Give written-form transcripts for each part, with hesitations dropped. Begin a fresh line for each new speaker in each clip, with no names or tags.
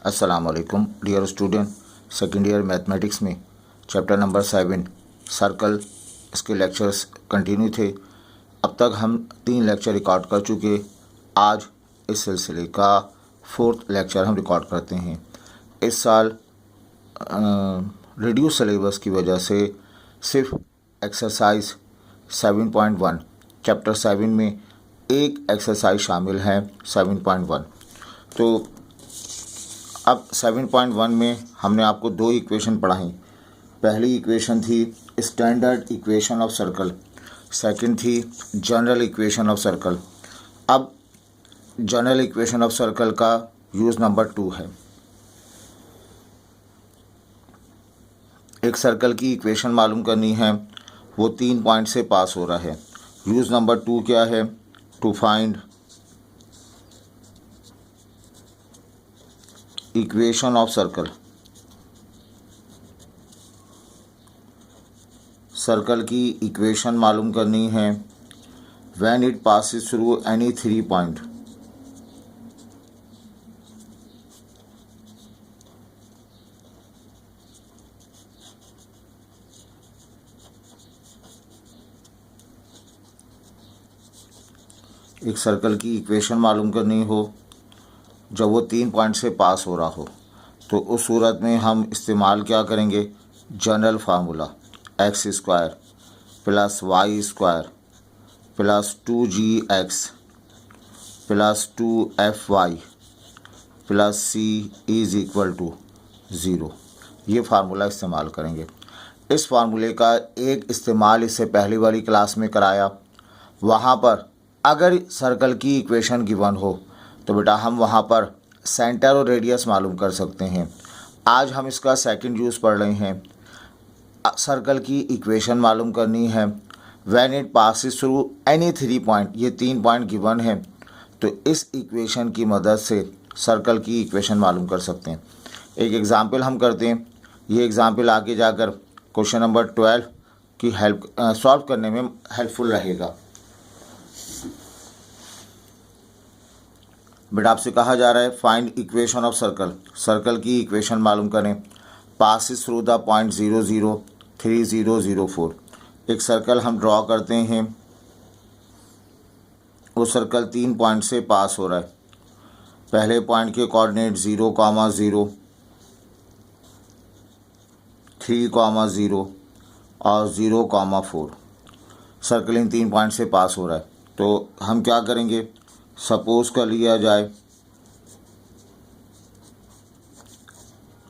अस्सलाम वालेकुम dear student. Second year mathematics में चैप्टर नंबर 7 सर्कल, इसके लेक्चर्स कंटिन्यू थे। अब तक हम 3 लेक्चर रिकॉर्ड कर चुके। आज इस सिलसिले का 4th लेक्चर हम रिकॉर्ड करते हैं। इस साल रिड्यूस सिलेबस की वजह से सिर्फ एक्सरसाइज 7.1 चैप्टर 7 में एक एक्सरसाइज शामिल है 7.1। तो अब 7.1 में हमने आपको 2 इक्वेशन पढ़ाई। पहली इक्वेशन थी standard equation of circle, second थी जनरल इक्वेशन ऑफ सर्कल। अब जनरल इक्वेशन ऑफ सर्कल का यूज़ नंबर 2 है। एक सर्कल की इक्वेशन मालूम करनी है, वो 3 पॉइंट से पास हो रहा है। यूज़ नंबर 2 क्या है? To find equation of circle. Circle की इक्वेशन मालूम करनी है when it passes through any 3 point. एक सर्कल की इक्वेशन मालूम करनी हो जब वो 3 पॉइंट से पास हो रहा हो, तो उस सूरत में हम इस्तेमाल क्या करेंगे? General formula x square plus y square plus 2gx plus 2fy plus c is equal to 0। ये फार्मूला इस्तेमाल करेंगे। इस फार्मूले का एक इस्तेमाल इससे पहली वाली क्लास में कराया। वहाँ पर अगर सर्कल की इक्वेशन गिवन हो तो बेटा हम वहाँ पर सेंटर और रेडियस मालूम कर सकते हैं। आज हम इसका सेकंड यूज़ पढ़ रहे हैं। सर्कल की इक्वेशन मालूम करनी है when it passes through any 3 point. ये 3 पॉइंट गिवन है, तो इस इक्वेशन की मदद से सर्कल की इक्वेशन मालूम कर सकते हैं। एक एग्ज़ाम्पल हम करते हैं। ये एग्ज़ाम्पल आगे जाकर क्वेश्चन नंबर 12 की सॉल्व करने में हेल्पफुल रहेगा। बेटा आपसे कहा जा रहा है find equation of circle. Circle की इक्वेशन मालूम करें पासिस थ्रू द पॉइंट 0 0 3 0 0 4। एक सर्कल हम ड्रॉ करते हैं। वो सर्कल 3 पॉइंट से पास हो रहा है। पहले पॉइंट के कोऑर्डिनेट 0, 0 3, 0 और 0, 4। सर्कल इन 3 पॉइंट से पास हो रहा है, तो हम क्या करेंगे? सपोज कर लिया जाए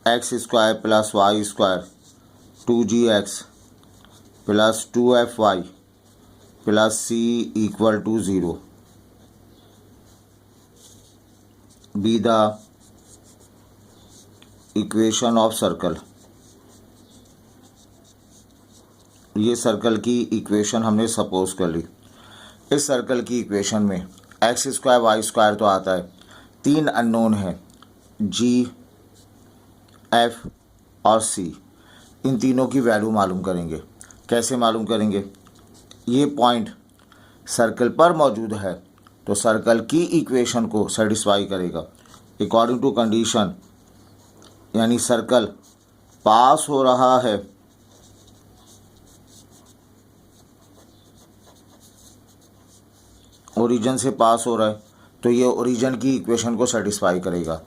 x square plus y square 2gx plus 2fy plus c equal to 0 be the equation of circle. ये सर्कल की इक्वेशन हमने सपोज कर ली। इस सर्कल की इक्वेशन में एक्स स्क्वायर वाई स्क्वायर तो आता है, 3 अननोन है जी, एफ और सी। इन तीनों की वैल्यू मालूम करेंगे। कैसे मालूम करेंगे? ये पॉइंट सर्कल पर मौजूद है, तो सर्कल की इक्वेशन को सेटिस्फाई करेगा अकॉर्डिंग टू कंडीशन, यानी सर्कल पास हो रहा है ओरिजिन से पास हो रहा है, तो ये ओरिजिन की इक्वेशन को सेटिस्फाई करेगा।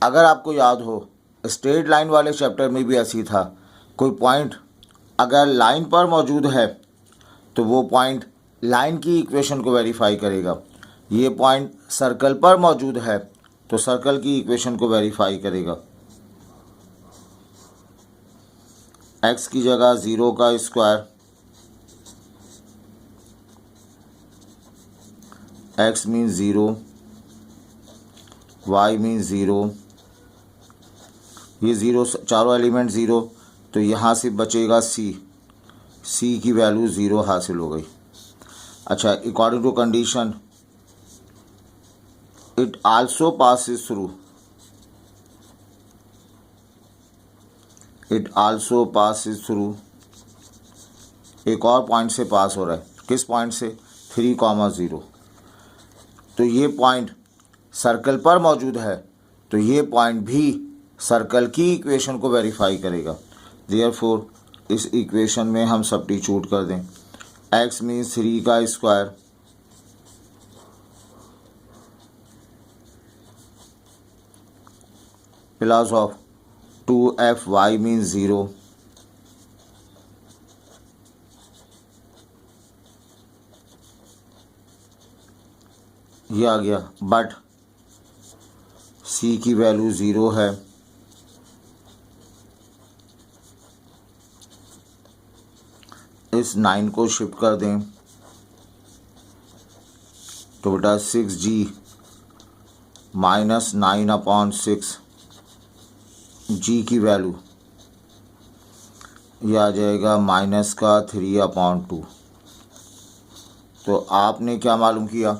अगर आपको याद हो स्ट्रेट लाइन वाले चैप्टर में भी ऐसी था, कोई पॉइंट अगर लाइन पर मौजूद है तो वो पॉइंट लाइन की इक्वेशन को वेरीफाई करेगा। ये पॉइंट सर्कल पर मौजूद है तो सर्कल की इक्वेशन को वेरीफाई करेगा। एक्स की जगह 0 का square, x means 0, y means 0। ये 0 चारों एलिमेंट 0, तो यहाँ से बचेगा c की वैल्यू 0 हासिल हो गई। अच्छा, according to condition it also passes through एक और पॉइंट से पास हो रहा है। किस पॉइंट से? 3, 0। तो ये पॉइंट सर्कल पर मौजूद है, तो ये पॉइंट भी सर्कल की इक्वेशन को वेरीफाई करेगा। देयरफॉर इस इक्वेशन में हम सब्स्टिट्यूट कर दें। x मीन्स 3 का square plus of 2f y means 0 ये आ गया, बट c की वैल्यू 0 है। इस 9 को शिफ्ट कर दें तो बेटा 6g माइनस 9/6 g की वैल्यू ये आ जाएगा माइनस का 3/2। तो आपने क्या मालूम किया,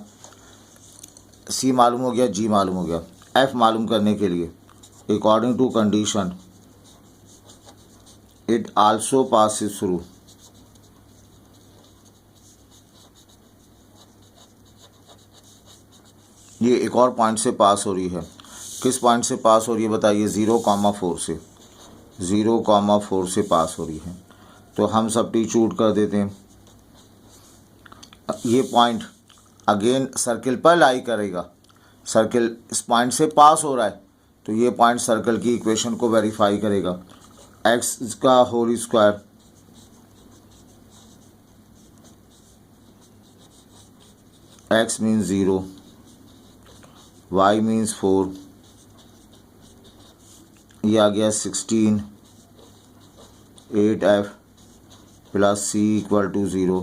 c मालूम हो गया, g मालूम हो गया। f मालूम करने के लिए according to condition it also passes through, ये एक और पॉइंट से पास हो रही है। किस पॉइंट से पास हो रही है बताइए, 0,4 से, 0,4 से पास हो रही है। तो हम सब्स्टिट्यूट कर देते हैं। ये पॉइंट अगेन सर्किल पर लाई करेगा, सर्किल इस पॉइंट से पास हो रहा है तो ये पॉइंट सर्कल की इक्वेशन को वेरीफाई करेगा। x का whole square x means 0, y means 4, ये आ गया 16, 8f plus c equal to 0,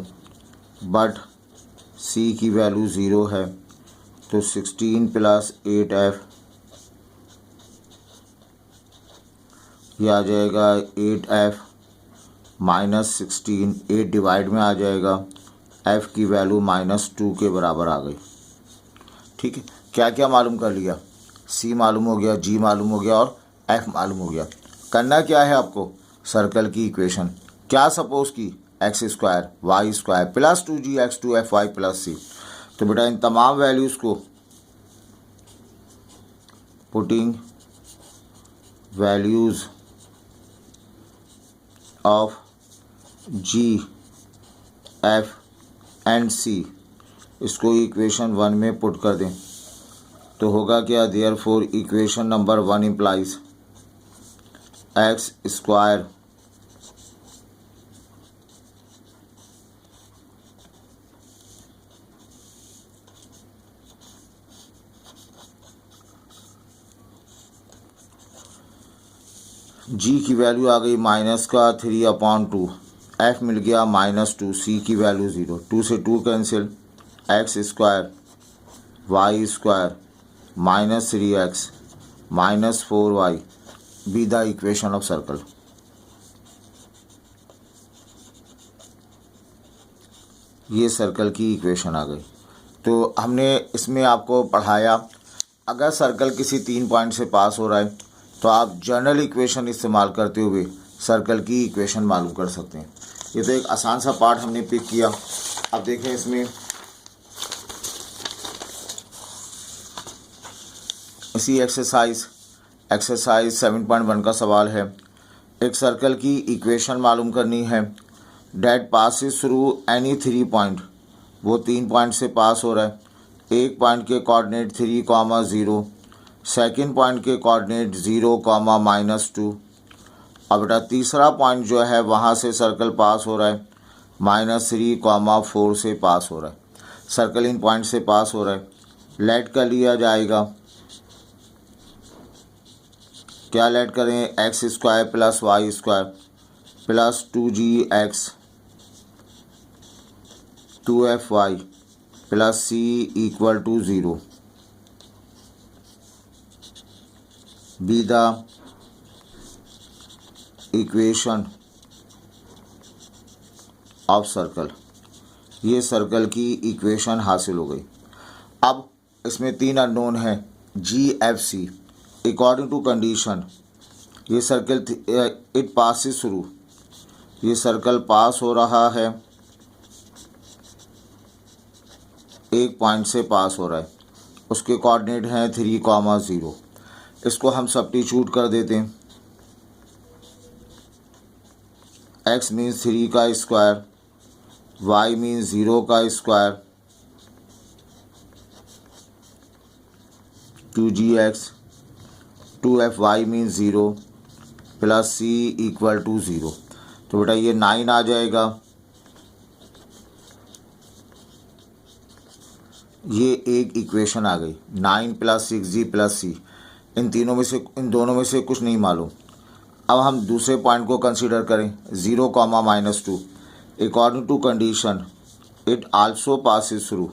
but c की वैल्यू 0 है। तो 16 प्लस 8f ये आ जाएगा 8f माइनस 16, 8 डिवाइड में आ जाएगा, f की वैल्यू -2 के बराबर आ गई। ठीक है, क्या क्या मालूम कर लिया, c मालूम हो गया, g मालूम हो गया और f मालूम हो गया। करना क्या है आपको, सर्कल की इक्वेशन क्या सपोज की, x square y square plus 2gx 2fy plus c। तो बेटा इन तमाम वैल्यूज़ को putting values of g f and c इसको इक्वेशन 1 में पुट कर दें तो होगा क्या, therefore equation number 1 implies x square g की वैल्यू आ गई माइनस का 3/2, एफ मिल गया -2, सी की वैल्यू 0, 2 से 2 cancel, x square y square -3x -4y be the equation of circle. ये सर्कल की इक्वेशन आ गई। तो हमने इसमें आपको पढ़ाया अगर सर्कल किसी 3 पॉइंट से पास हो रहा है तो आप जनरल इक्वेशन इस्तेमाल करते हुए सर्कल की इक्वेशन मालूम कर सकते हैं। ये तो एक आसान सा पार्ट हमने पिक किया। अब देखें इसमें इसी एक्सरसाइज 7.1 का सवाल है। एक सर्कल की इक्वेशन मालूम करनी है that passes through any 3 point, वो 3 पॉइंट से पास हो रहा है। एक पॉइंट के कोऑर्डिनेट 3,0, सेकंड पॉइंट के कोऑर्डिनेट 0,-2। अब बेटा तीसरा पॉइंट जो है वहाँ से सर्कल पास हो रहा है -3,4 से पास हो रहा है। सर्कल इन पॉइंट से पास हो रहा है, लेट कर लिया जाएगा। क्या लेट करें, x square plus y square plus 2gx 2fy plus c equal to 0 be the equation of circle. ये सर्कल की इक्वेशन हासिल हो गई। अब इसमें 3 अननोन हैं GFC अकॉर्डिंग टू कंडीशन। ये सर्कल इट पासिस थ्रू, ये सर्कल पास हो रहा है, एक पॉइंट से पास हो रहा है, उसके कोऑर्डिनेट हैं 3,0। इसको हम सब्स्टिट्यूट कर देते हैं। x मीन्स 3 का स्क्वायर, y मीन्स 0 का square, 2gx, 2fy means 0 plus c equal to 0। तो बेटा ये 9 आ जाएगा। ये एक इक्वेशन आ गई, 9 प्लस 6g प्लस c। इन दोनों में से कुछ नहीं मालूम। अब हम दूसरे पॉइंट को कंसीडर करें, 0, -2। According to condition it also passes through.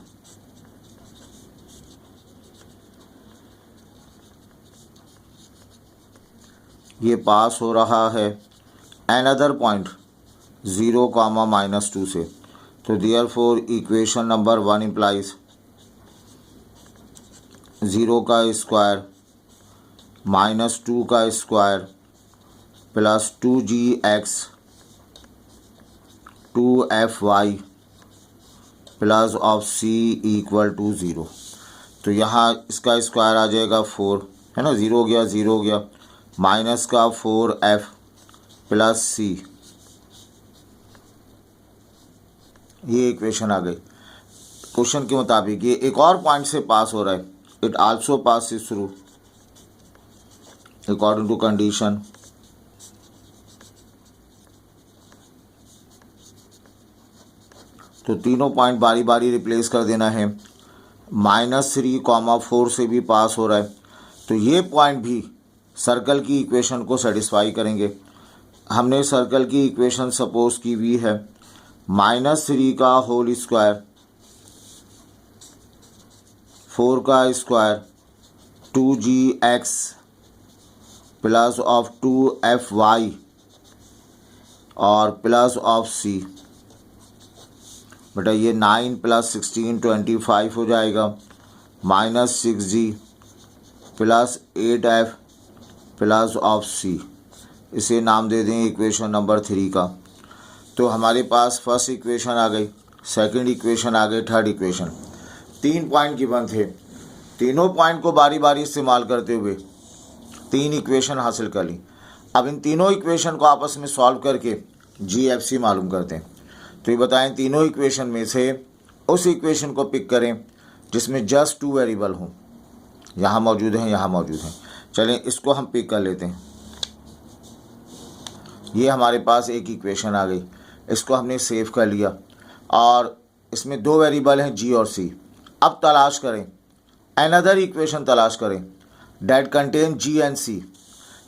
ये पास हो रहा है अनदर पॉइंट 0, -2 से। तो देयरफॉर इक्वेशन नंबर 1 इम्प्लाइज 0 का स्क्वायर -2 का square plus 2gx 2fy plus of c equal to 0। तो यहाँ इसका स्क्वायर आ जाएगा 4, है ना, 0 हो गया, 0 हो गया, माइनस का 4f प्लस c। ये इक्वेशन आ गई। क्वेश्चन के मुताबिक ये एक और पॉइंट से पास हो रहा है, it also passes through according to condition. तो तीनों पॉइंट बारी बारी रिप्लेस कर देना है। -3, 4 से भी पास हो रहा है, तो ये पॉइंट भी सर्कल की इक्वेशन को सेटिस्फाई करेंगे। हमने सर्कल की इक्वेशन सपोज की हुई है -3 का होल स्क्वायर, 4 का square, 2gx plus of 2fy और प्लस ऑफ c। बेटा ये 9 प्लस 16 25 हो जाएगा, -6g plus 8f plus of c। इसे नाम दे दें इक्वेशन नंबर 3 का। तो हमारे पास फर्स्ट इक्वेशन आ गई, सेकंड इक्वेशन आ गई, थर्ड इक्वेशन। 3 पॉइंट गिवन थे, तीनों पॉइंट को बारी बारी इस्तेमाल करते हुए 3 इक्वेशन हासिल कर ली। अब इन तीनों इक्वेशन को आपस में सॉल्व करके GFC मालूम करते हैं। तो ये बताएं, तीनों इक्वेशन में से उस इक्वेशन को पिक करें जिसमें जस्ट 2 वेरिएबल हों। यहाँ मौजूद हैं, यहाँ मौजूद हैं। चलें इसको हम पिक कर लेते हैं। ये हमारे पास एक इक्वेशन आ गई, इसको हमने सेव कर लिया और इसमें 2 वेरिएबल हैं G और C। अब तलाश करें, अनदर इक्वेशन तलाश करें that contain G and C।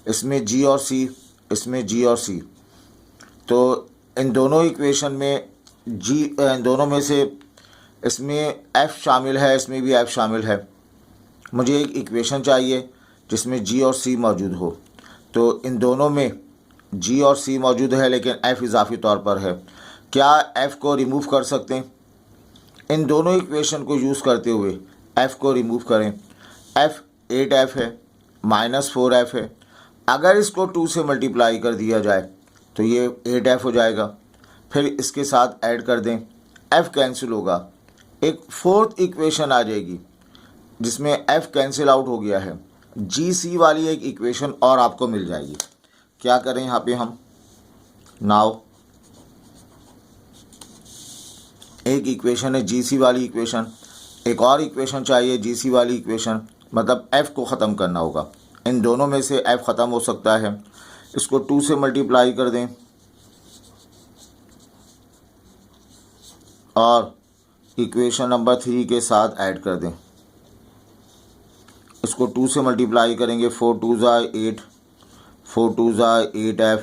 इसमें G और C, इसमें G और C। तो इन दोनों इक्वेशन में इन दोनों में से इसमें F शामिल है, इसमें भी F शामिल है। मुझे एक इक्वेशन चाहिए जिसमें G और C मौजूद हो। तो इन दोनों में G और C मौजूद है लेकिन F इजाफी तौर पर है। क्या F को रिमूव कर सकते हैं? इन दोनों इक्वेशन को यूज़ करते हुए F को रिमूव करें। F 8f है, -4f है। अगर इसको 2 से मल्टीप्लाई कर दिया जाए तो ये 8f हो जाएगा। फिर इसके साथ ऐड कर दें, f कैंसिल होगा, एक फोर्थ इक्वेशन आ जाएगी जिसमें f कैंसिल आउट हो गया है। GC वाली एक इक्वेशन और आपको मिल जाएगी। क्या करें यहाँ पे हम, नाउ एक इक्वेशन है GC वाली इक्वेशन, एक और इक्वेशन चाहिए GC वाली इक्वेशन, मतलब f को ख़त्म करना होगा। इन दोनों में से f ख़त्म हो सकता है, इसको 2 से मल्टीप्लाई कर दें और इक्वेशन नंबर 3 के साथ ऐड कर दें। इसको 2 से मल्टीप्लाई करेंगे, 4 2 8, 4 2 8f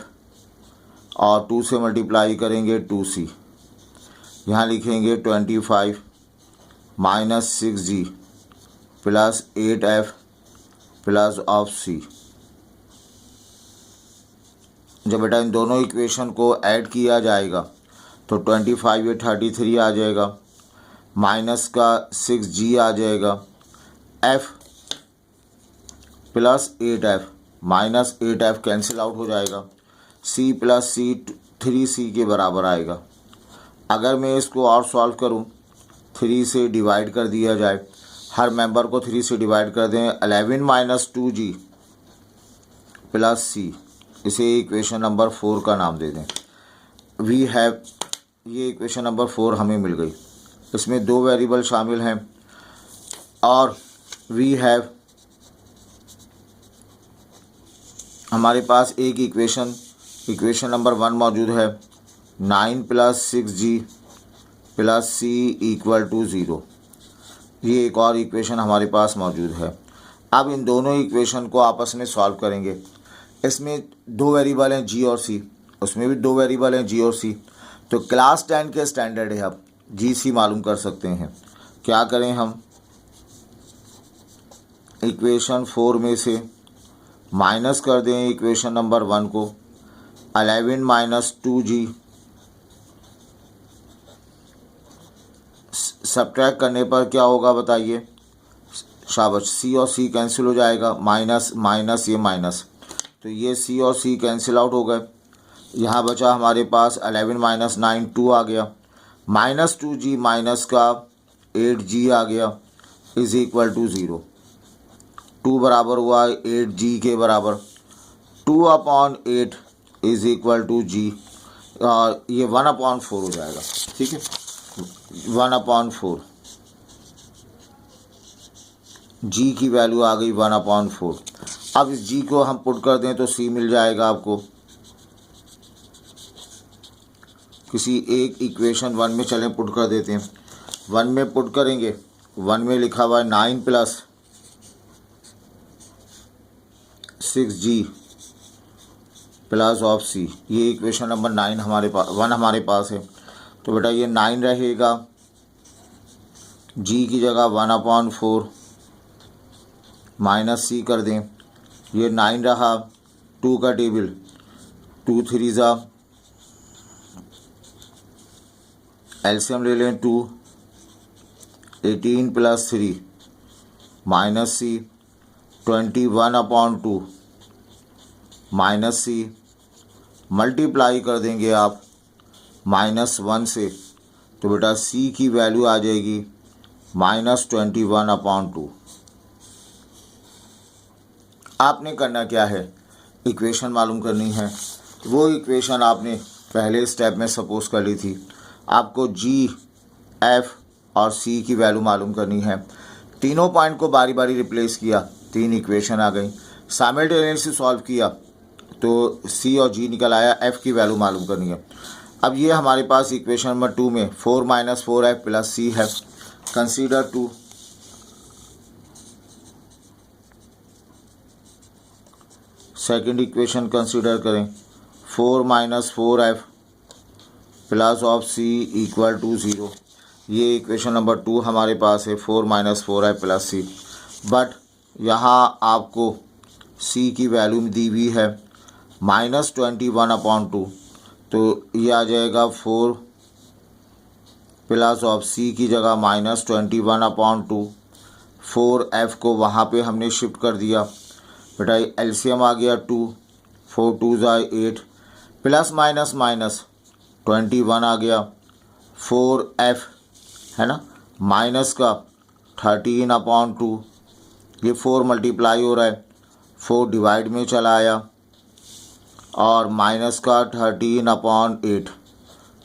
और 2 से मल्टीप्लाई करेंगे 2c। यहाँ लिखेंगे 25 -6g plus 8f plus of c। जब बेटा इन दोनों इक्वेशन को ऐड किया जाएगा तो 25 ये 33 आ जाएगा, माइनस का 6g आ जाएगा, f plus 8f minus 8f cancel out हो जाएगा, c प्लस c 3c के बराबर आएगा। अगर मैं इसको और सॉल्व करूं, 3 से डिवाइड कर दिया जाए, हर मेंबर को 3 से डिवाइड कर दें, 11 - 2g प्लस सी, इसे इक्वेशन नंबर 4 का नाम दे दें। वी हैव, ये इक्वेशन नंबर 4 हमें मिल गई। इसमें 2 वेरिएबल शामिल हैं और वी हैव, हमारे पास एक इक्वेशन नंबर 1 मौजूद है, 9 + 6g + c = 0। ये एक और इक्वेशन हमारे पास मौजूद है। अब इन दोनों इक्वेशन को आपस में सॉल्व करेंगे। इसमें 2 वेरिएबल हैं g और c, उसमें भी 2 वेरिएबल हैं g और c। तो क्लास 10 के स्टैंडर्ड है, अब जी सी मालूम कर सकते हैं। क्या करें हम, इक्वेशन 4 में से माइनस कर दें इक्वेशन नंबर 1 को, 11 - 2g, सब्ट्रैक्ट करने पर क्या होगा बताइए, शाबाश, सी और सी कैंसिल हो जाएगा, माइनस माइनस ये माइनस, तो ये सी और सी कैंसिल आउट हो गए। यहाँ बचा हमारे पास 11 - 9 2 आ गया, -2g माइनस का 8g आ गया, इज इक्वल टू 0। 2 बराबर हुआ 8g के बराबर, 2/8 इज इक्वल टू g, ये 1/4 हो जाएगा। ठीक है, 1/4, g की वैल्यू आ गई 1/4। अब इस g को हम पुट कर दें तो c मिल जाएगा आपको। किसी एक इक्वेशन 1 में चलें पुट कर देते हैं। 1 में पुट करेंगे, 1 में लिखा हुआ है 9 + 6g + c, ये इक्वेशन नंबर 9 हमारे पास, 1 हमारे पास है। तो बेटा ये 9 रहेगा, g की जगह 1/4 माइनस c कर दें, ये 9 रहा, 2 का टेबल, 2 3 ज़ा, एलसीएम ले लें 2, 18 + 3 minus c, 21/2 minus c, multiply कर देंगे आप -1 से, तो बेटा c की वैल्यू आ जाएगी -21/2। आपने करना क्या है, इक्वेशन मालूम करनी है। वो इक्वेशन आपने पहले स्टेप में सपोज कर ली थी। आपको g, f और c की वैल्यू मालूम करनी है। तीनों पॉइंट को बारी बारी रिप्लेस किया, 3 इक्वेशन आ गई। साइमल्टेनियसली सॉल्व किया तो c और g निकल आया, f की वैल्यू मालूम करनी है। अब ये हमारे पास इक्वेशन नंबर 2 में 4 - 4f + c है। कंसीडर 2, सेकंड इक्वेशन कंसीडर करें, 4 - 4f + c = 0। ये इक्वेशन नंबर 2 हमारे पास है, 4 - 4f + c। बट यहाँ आपको c की वैल्यू दी हुई है -21/2, तो ये आ जाएगा 4 + c की जगह -21/2। 4f को वहाँ पे हमने शिफ्ट कर दिया, बेटा एलसीएम आ गया 2, 4 2 ज़ा 8, प्लस माइनस माइनस 21 आ गया, 4f है ना, माइनस का 13/2, ये 4 मल्टीप्लाई हो रहा है, 4 डिवाइड में चला आया, और माइनस का 13/8,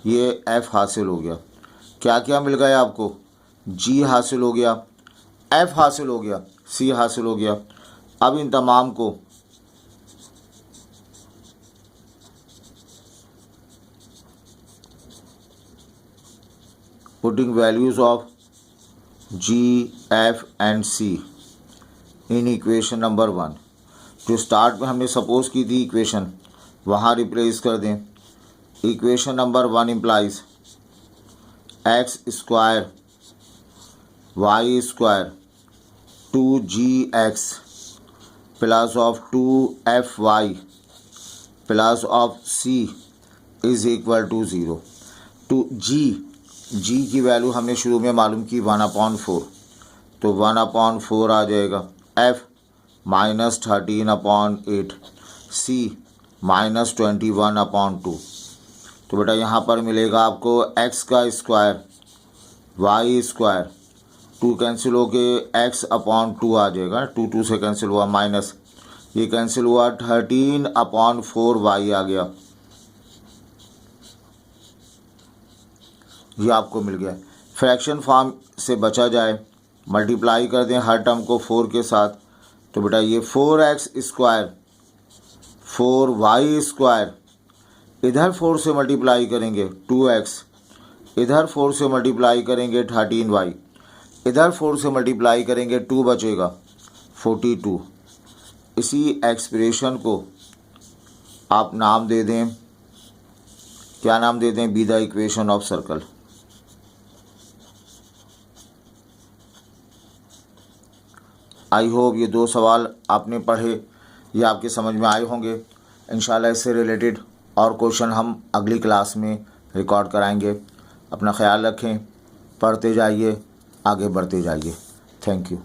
ये f हासिल हो गया। क्या क्या मिल गया आपको, g हासिल हो गया, f हासिल हो गया, c हासिल हो गया। अब इन तमाम को putting values of g, f and c in equation number 1, जो स्टार्ट में हमने सपोज की थी इक्वेशन, वहाँ रिप्लेस कर दें। Equation number 1 implies x² y² 2gx plus of 2fy plus of c is equal to 0। Two g की value हमने शुरू में मालूम की 1/4, तो 1/4 आ जाएगा, f -13/8, c -21/2। तो बेटा यहाँ पर मिलेगा आपको x का स्क्वायर y², 2 कैंसिल हो के x/2 आ जाएगा, 2 2 से कैंसिल हुआ, माइनस ये कैंसिल हुआ, 13/4y आ गया, ये आपको मिल गया। फ्रैक्शन फॉर्म से बचा जाए, मल्टीप्लाई कर दें हर टर्म को 4 के साथ, तो बेटा ये 4x स्क्वायर 4y स्क्वायर, इधर 4 से मल्टीप्लाई करेंगे 2x, इधर 4 से मल्टीप्लाई करेंगे 13y, इधर 4 से मल्टीप्लाई करेंगे 2 बचेगा 42। इसी एक्सप्रेशन को आप नाम दे दें, क्या नाम दे दें, B the equation of circle. I hope ये 2 सवाल आपने पढ़े, ये आपके समझ में आए होंगे। इंशाल्लाह इससे रिलेटेड और क्वेश्चन हम अगली क्लास में रिकॉर्ड कराएंगे। अपना ख्याल रखें, पढ़ते जाइए, आगे बढ़ते जाइए। Thank you.